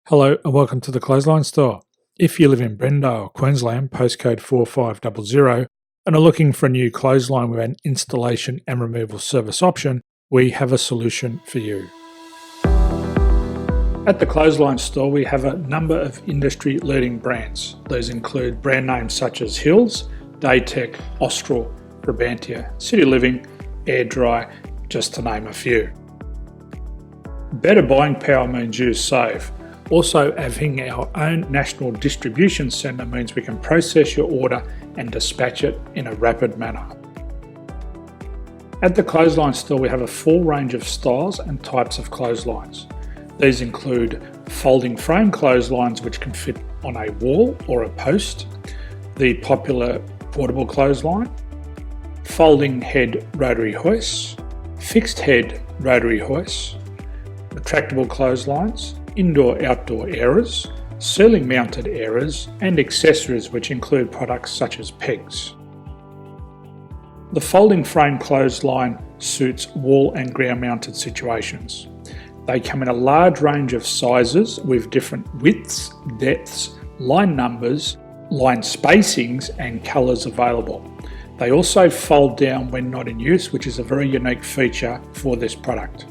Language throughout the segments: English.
Hello and welcome to the Clothesline Store. If you live in Brendale, Queensland, postcode 4500, and are looking for a new clothesline with an installation and removal service option, we have a solution for you. At the Clothesline Store, we have a number of industry-leading brands. These include brand names such as Hills, Daytech, Austral, Brabantio, City Living, Air Dry, just to name a few. Better buying power means you save. Also, having our own national distribution centre means we can process your order and dispatch it in a rapid manner. At the Clothesline Store, we have a full range of styles and types of clotheslines. These include folding frame clotheslines which can fit on a wall or a post, the popular portable clothesline, folding head rotary hoists, fixed head rotary hoists, retractable clotheslines, indoor-outdoor airers, ceiling mounted airers, and accessories which include products such as pegs. The folding frame clothesline suits wall and ground mounted situations. They come in a large range of sizes with different widths, depths, line numbers, line spacings and colours available. They also fold down when not in use, which is a very unique feature for this product.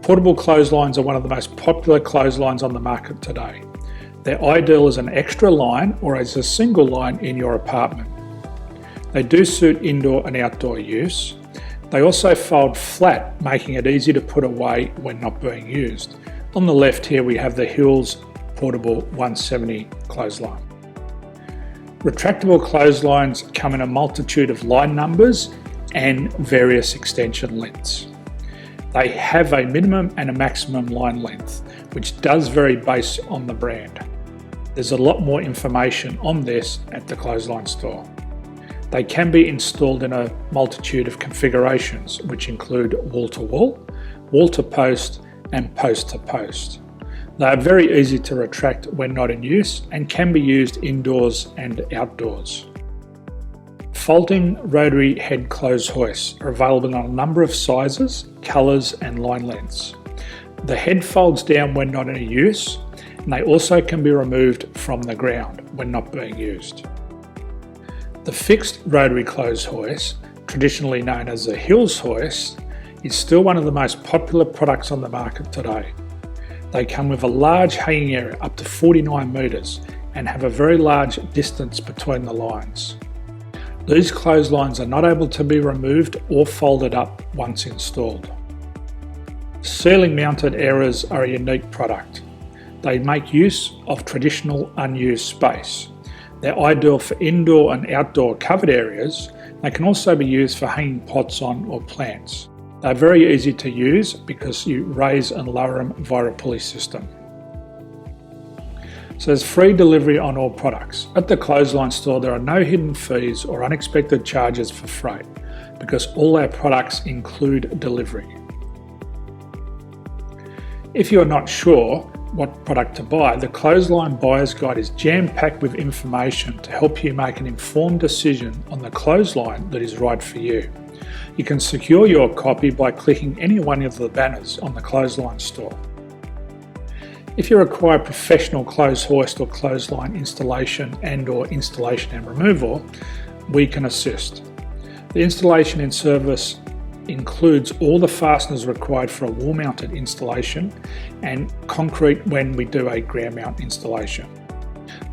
Portable clotheslines are one of the most popular clotheslines on the market today. They're ideal as an extra line or as a single line in your apartment. They do suit indoor and outdoor use. They also fold flat, making it easy to put away when not being used. On the left here we have the Hills Portable 170 clothesline. Retractable clotheslines come in a multitude of line numbers and various extension lengths. They have a minimum and a maximum line length, which does vary based on the brand. There's a lot more information on this at the Clothesline Store. They can be installed in a multitude of configurations, which include wall-to-wall, wall-to-post, and post-to-post. They are very easy to retract when not in use and can be used indoors and outdoors. Folding rotary head clothes hoists are available in a number of sizes, colours and line lengths. The head folds down when not in use, and they also can be removed from the ground when not being used. The fixed rotary clothes hoist, traditionally known as the Hills hoist, is still one of the most popular products on the market today. They come with a large hanging area up to 49 metres and have a very large distance between the lines. These clotheslines are not able to be removed or folded up once installed. Ceiling mounted airers are a unique product. They make use of traditional unused space. They're ideal for indoor and outdoor covered areas. They can also be used for hanging pots on or plants. They're very easy to use because you raise and lower them via a pulley system. So there's free delivery on all products. At the Clothesline Store, there are no hidden fees or unexpected charges for freight because all our products include delivery. If you are not sure what product to buy, the Clothesline Buyer's Guide is jam-packed with information to help you make an informed decision on the clothesline that is right for you. You can secure your copy by clicking any one of the banners on the Clothesline Store. If you require professional clothes hoist or clothesline installation and/or installation and removal, we can assist. The installation and service includes all the fasteners required for a wall-mounted installation and concrete when we do a ground mount installation.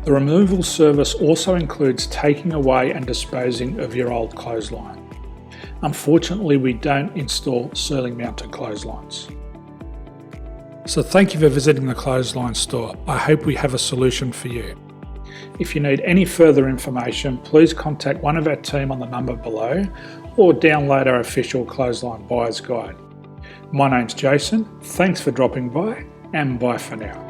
The removal service also includes taking away and disposing of your old clothesline. Unfortunately, we don't install ceiling mounted clotheslines. So thank you for visiting the Clothesline Store. I hope we have a solution for you. If you need any further information, please contact one of our team on the number below or download our official Clothesline Buyer's Guide. My name's Jason, thanks for dropping by and bye for now.